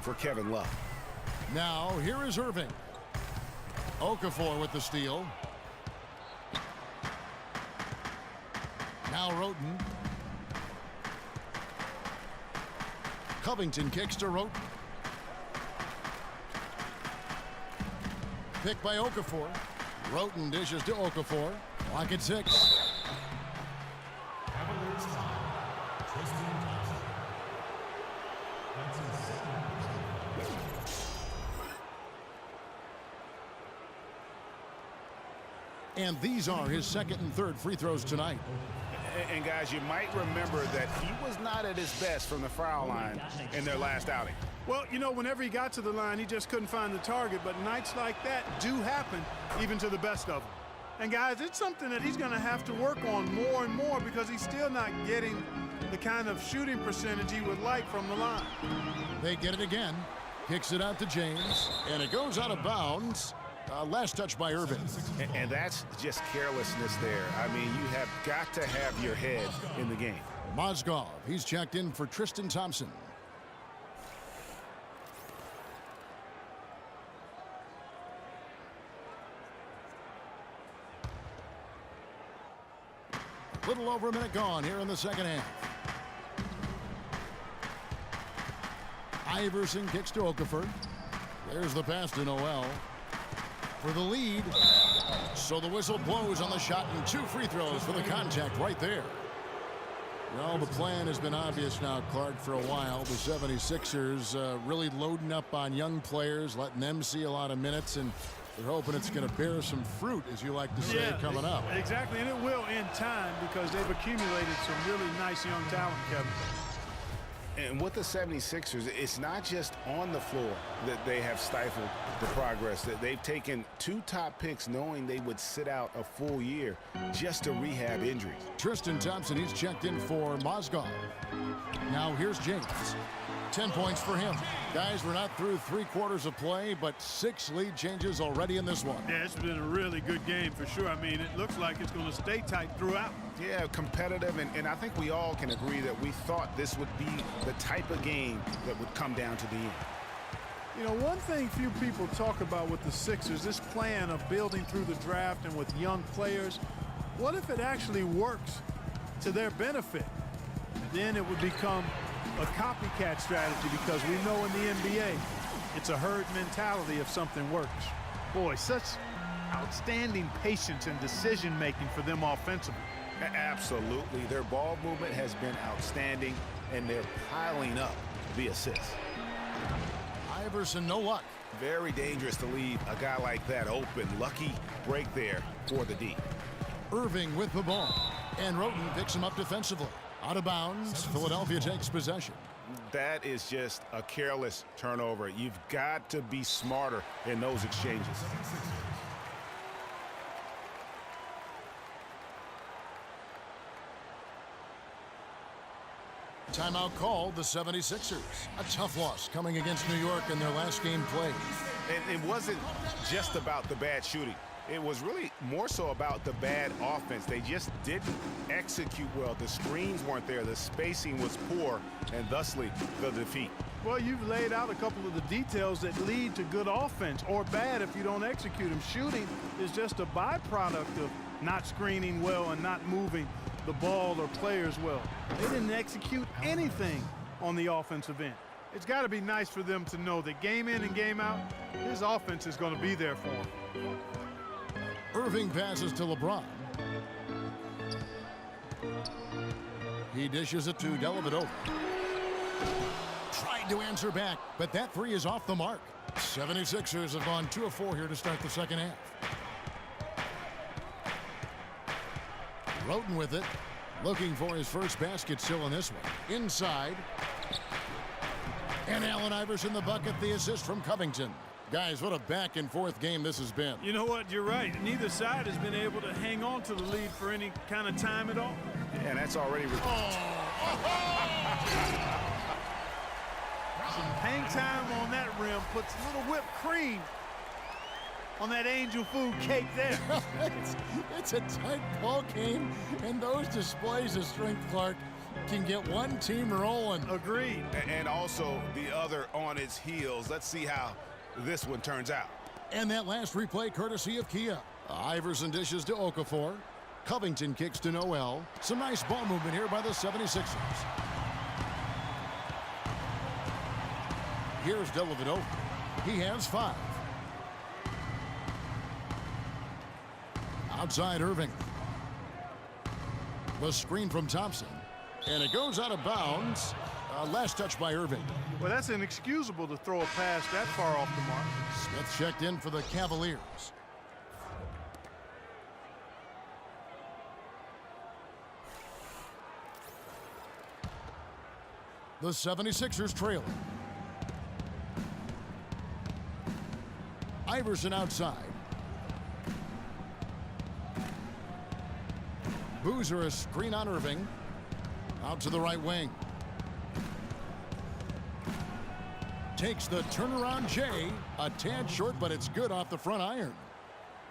for Kevin Love. Now, here is Irving. Okafor with the steal. Now Roten. Covington kicks to Roten. Picked by Okafor. Roten dishes to Okafor. Clock at 6. And these are his second and third free throws tonight. And guys, you might remember that he was not at his best from the foul line in their last outing. Well, you know, whenever he got to the line, he just couldn't find the target. But nights like that do happen, even to the best of them. And, guys, it's something that he's going to have to work on more and more because he's still not getting the kind of shooting percentage he would like from the line. They get it again. Kicks it out to James. And it goes out of bounds. Last touch by Irving. And that's just carelessness there. I mean, you have got to have your head in the game. Mozgov, he's checked in for Tristan Thompson. A little over a minute gone here in the second half. Iverson kicks to Okafor. There's the pass to Noel for the lead. So the whistle blows on the shot and 2 free throws for the contact right there. Well, the plan has been obvious now, Clark, for a while. The 76ers really loading up on young players, letting them see a lot of minutes, and they're hoping it's going to bear some fruit, as you like to say, coming up. Exactly, and it will in time because they've accumulated some really nice young talent, Kevin. And with the 76ers, it's not just on the floor that they have stifled the progress. That they've taken 2 top picks knowing they would sit out a full year just to rehab injuries. Tristan Thompson, he's checked in for Mozgov. Now here's James. 10 points for him. Guys, we're not through 3 quarters of play, but 6 lead changes already in this one. Yeah, it's been a really good game for sure. I mean, it looks like it's going to stay tight throughout. Yeah, competitive, and I think we all can agree that we thought this would be the type of game that would come down to the end. You know, one thing few people talk about with the Sixers, this plan of building through the draft and with young players, what if it actually works to their benefit? Then it would become a copycat strategy because we know in the NBA, it's a herd mentality if something works. Boy, such outstanding patience and decision-making for them offensively. Absolutely. Their ball movement has been outstanding, and they're piling up the assists. Iverson, no luck. Very dangerous to leave a guy like that open. Lucky break there for the D. Irving with the ball, and Roten picks him up defensively. Out of bounds, Philadelphia takes possession. That is just a careless turnover. You've got to be smarter in those exchanges. Timeout called the 76ers. A tough loss coming against New York in their last game played. And it wasn't just about the bad shooting. It was really more so about the bad offense. They just didn't execute well. The screens weren't there. The spacing was poor, and thusly the defeat. Well, you've laid out a couple of the details that lead to good offense or bad if you don't execute them. Shooting is just a byproduct of not screening well and not moving the ball or players well. They didn't execute anything on the offensive end. It's got to be nice for them to know that game in and game out, his offense is going to be there for him. Irving passes to LeBron. He dishes it to Dellavedova. Tried to answer back, but that 3 is off the mark. 76ers have gone 2 of 4 here to start the second half. Roten with it, looking for his first basket still in this one. Inside. And Allen Iverson the bucket, the assist from Covington. Guys, what a back-and-forth game this has been. You know what? You're right. Neither side has been able to hang on to the lead for any kind of time at all. And that's already Some hang time on that rim puts a little whipped cream on that angel food cake there. It's a tight ball game, and those displays of strength, Clark, can get one team rolling. Agreed. And also the other on its heels. Let's see how this one turns out. And that last replay courtesy of Kia. Iverson dishes to Okafor. Covington kicks to Noel. Some nice ball movement here by the 76ers. Here's Dellavedova. He has 5. Outside Irving. The screen from Thompson. And it goes out of bounds. Last touch by Irving. Well, that's inexcusable to throw a pass that far off the mark. Smith checked in for the Cavaliers. The 76ers trailing. Iverson outside. Boozer a screen on Irving. Out to the right wing. Takes the turnaround J. A tad short, but it's good off the front iron.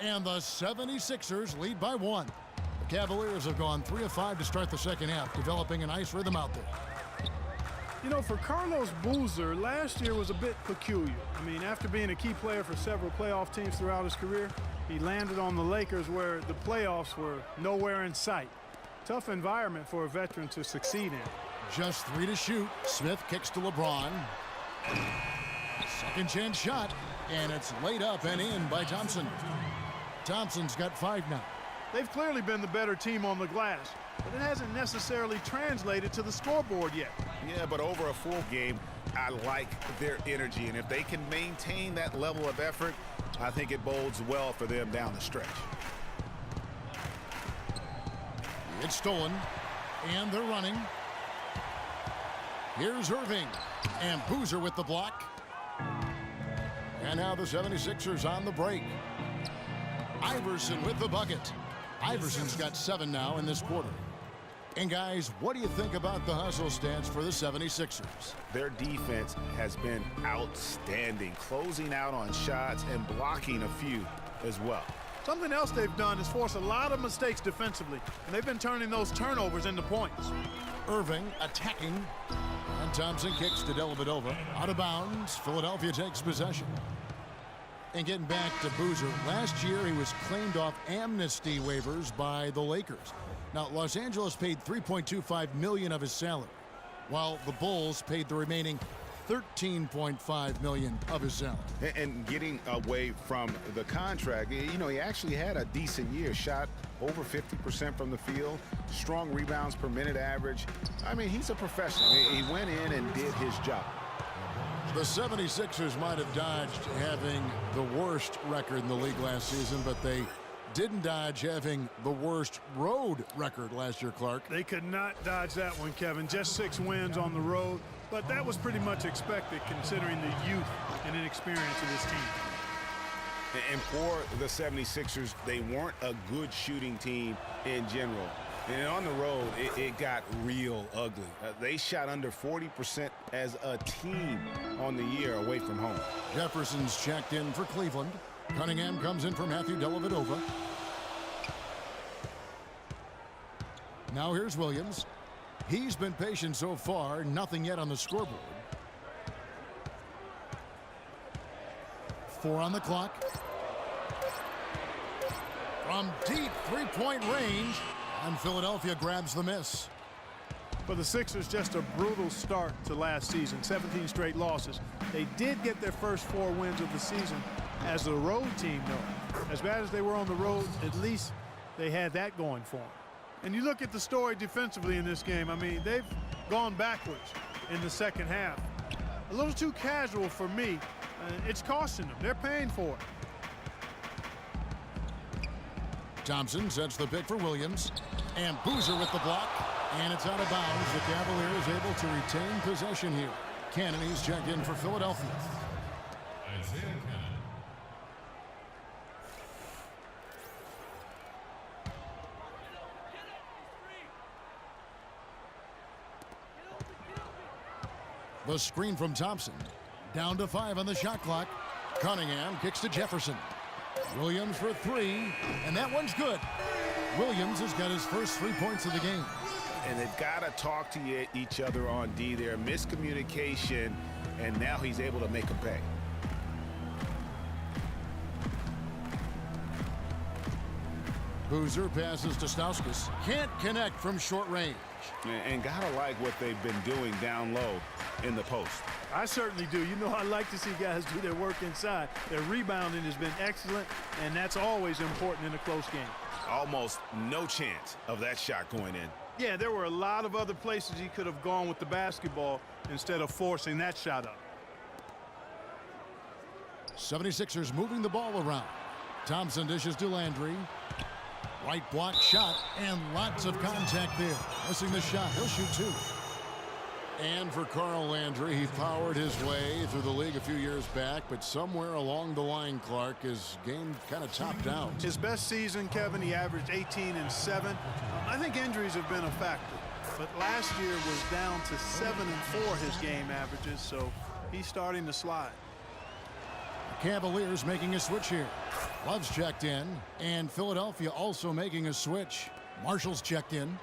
And the 76ers lead by 1. The Cavaliers have gone 3 of 5 to start the second half, developing a nice rhythm out there. You know, for Carlos Boozer, last year was a bit peculiar. I mean, after being a key player for several playoff teams throughout his career, he landed on the Lakers where the playoffs were nowhere in sight. Tough environment for a veteran to succeed in. Just 3 to shoot. Smith kicks to LeBron. Second chance shot, and it's laid up and in by Thompson. Thompson's got 5 now. They've clearly been the better team on the glass, but it hasn't necessarily translated to the scoreboard yet. Yeah, but over a full game, I like their energy. And if they can maintain that level of effort, I think it bodes well for them down the stretch. It's stolen, and they're running. Here's Irving, and Boozer with the block. And now the 76ers on the break. Iverson with the bucket. Iverson's got 7 now in this quarter. And guys, what do you think about the hustle stats for the 76ers? Their defense has been outstanding, closing out on shots and blocking a few as well. Something else they've done is force a lot of mistakes defensively, and they've been turning those turnovers into points. Irving attacking, and Thompson kicks to Dellavedova. Out of bounds, Philadelphia takes possession. And getting back to Boozer, last year he was claimed off amnesty waivers by the Lakers. Now, Los Angeles paid $3.25 million of his salary, while the Bulls paid the remaining $13.5 million of his salary. And getting away from the contract, you know, he actually had a decent year. Shot over 50% from the field, strong rebounds per minute average. I mean, he's a professional. He went in and did his job. The 76ers might have dodged having the worst record in the league last season, but they didn't dodge having the worst road record last year, Clark. They could not dodge that one, Kevin. Just 6 wins on the road, but that was pretty much expected considering the youth and inexperience of this team. And for the 76ers, they weren't a good shooting team in general. And on the road, it got real ugly. They shot under 40% as a team on the year away from home. Jefferson's checked in for Cleveland. Cunningham comes in for Matthew Dellavedova. Now here's Williams. He's been patient so far. Nothing yet on the scoreboard. 4 on the clock. From deep three-point range. And Philadelphia grabs the miss. For the Sixers, just a brutal start to last season. 17 straight losses. They did get their first 4 wins of the season as a road team, though. As bad as they were on the road, at least they had that going for them. And you look at the story defensively in this game. I mean, they've gone backwards in the second half. A little too casual for me. It's costing them. They're paying for it. Thompson sets the pick for Williams. And Boozer with the block. And it's out of bounds. The Cavaliers able to retain possession here. Kennedy's checked in for Philadelphia. The screen from Thompson. Down to 5 on the shot clock. Cunningham kicks to Jefferson. Williams for 3, and that one's good. Williams has got his first 3 points of the game. and they've got to talk to each other on D there. Miscommunication, and now he's able to make them pay. Boozer passes to Stauskas. Can't connect from short range. And gotta like what they've been doing down low in the post. I certainly do. You know, I like to see guys do their work inside. Their rebounding has been excellent, and that's always important in a close game. Almost no chance of that shot going in. Yeah, there were a lot of other places he could have gone with the basketball instead of forcing that shot up. 76ers moving the ball around. Thompson dishes to Landry. Right block shot, and lots of contact there. Missing the shot. He'll shoot two. And for Carl Landry, he powered his way through the league a few years back, but somewhere along the line, Clark, his game kind of topped out. His best season, Kevin, he averaged 18 and 7. I think injuries have been a factor, but last year was down to 7 and 4 his game averages, so he's starting to slide. Cavaliers making a switch here. Love's checked in, and Philadelphia also making a switch. Marshall's checked in.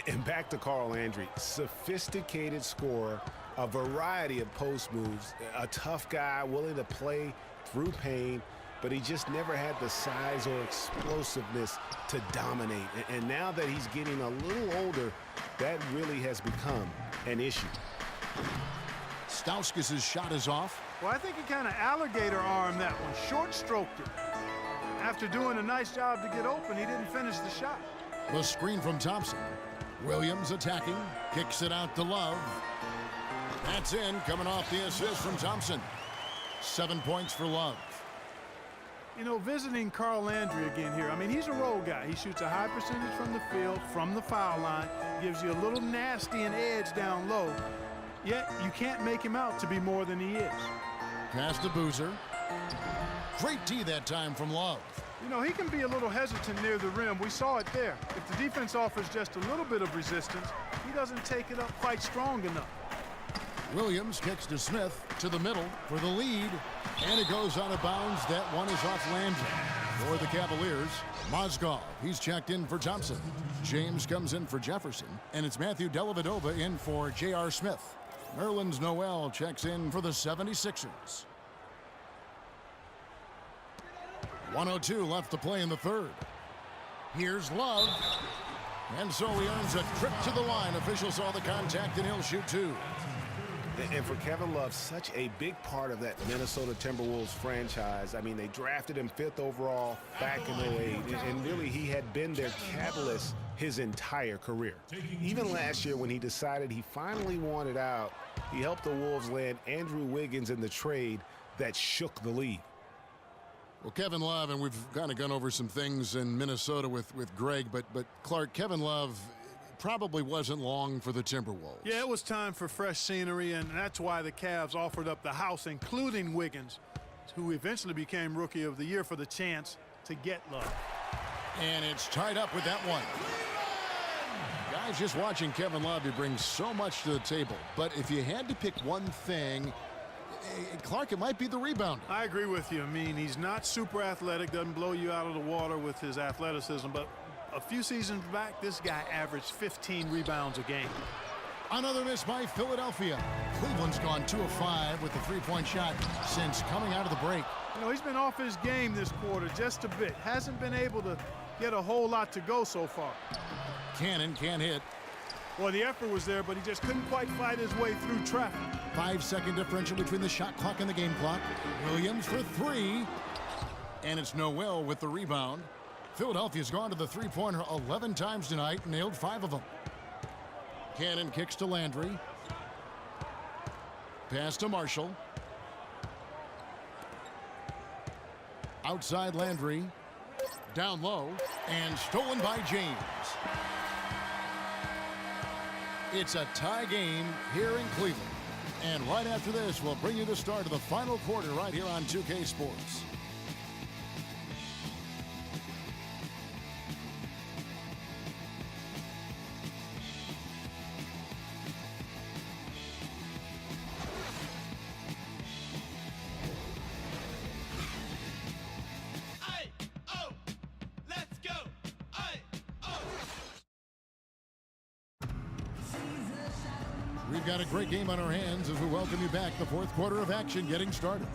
And back to Carl Landry, sophisticated scorer, a variety of post moves, a tough guy willing to play through pain, but he just never had the size or explosiveness to dominate. And now that he's getting a little older, that really has become an issue. Stauskas' shot is off. Well, I think he kind of alligator armed that one, short stroked it. After doing a nice job to get open, he didn't finish the shot. The screen from Thompson. Williams attacking, kicks it out to Love. That's in, coming off the assist from Thompson. 7 points for Love. You know, visiting Carl Landry again here. I mean, he's a role guy. He shoots a high percentage from the field, from the foul line, gives you a little nasty and edge down low. Yet, you can't make him out to be more than he is. Pass to Boozer. Great D that time from Love. You know, he can be a little hesitant near the rim. We saw it there. If the defense offers just a little bit of resistance, he doesn't take it up quite strong enough. Williams kicks to Smith to the middle for the lead, and it goes out of bounds. That one is off Landry. For the Cavaliers, Mozgov, he's checked in for Thompson. James comes in for Jefferson, and it's Matthew Dellavedova in for J.R. Smith. Nerlens Noel checks in for the 76ers. 1:02 left to play in the third. Here's Love. And so he earns a trip to the line. Officials saw the contact, and he'll shoot two. And for Kevin Love, such a big part of that Minnesota Timberwolves franchise. I mean, they drafted him 5th overall back in 08, and really he had been their catalyst his entire career. Even last year when he decided he finally wanted out, he helped the Wolves land Andrew Wiggins in the trade that shook the league. Well, Kevin Love, and we've kind of gone over some things in Minnesota with Greg, but Clark, Kevin Love probably wasn't long for the Timberwolves. Yeah, it was time for fresh scenery, and that's why the Cavs offered up the house, including Wiggins, who eventually became Rookie of the Year, for the chance to get Love. And it's tied up with that one. Guys, just watching Kevin Love, he brings so much to the table. But if you had to pick one thing, Clark, it might be the rebound. I agree with you. I mean, he's not super athletic, doesn't blow you out of the water with his athleticism, but a few seasons back, this guy averaged 15 rebounds a game. Another miss by Philadelphia. Cleveland's gone 2 of 5 with the three-point shot since coming out of the break. You know, he's been off his game this quarter just a bit. Hasn't been able to get a whole lot to go so far. Cannon can't hit. Well, the effort was there, but he just couldn't quite fight his way through traffic. 5-second differential between the shot clock and the game clock. Williams for three. And it's Noel with the rebound. Philadelphia's gone to the three-pointer 11 times tonight, nailed 5 of them. Cannon kicks to Landry. Pass to Marshall. Outside Landry. Down low. And stolen by James. It's a tie game here in Cleveland. And right after this, we'll bring you the start of the final quarter right here on 2K Sports. got a great game on our hands as we welcome you back. The fourth quarter of action getting started.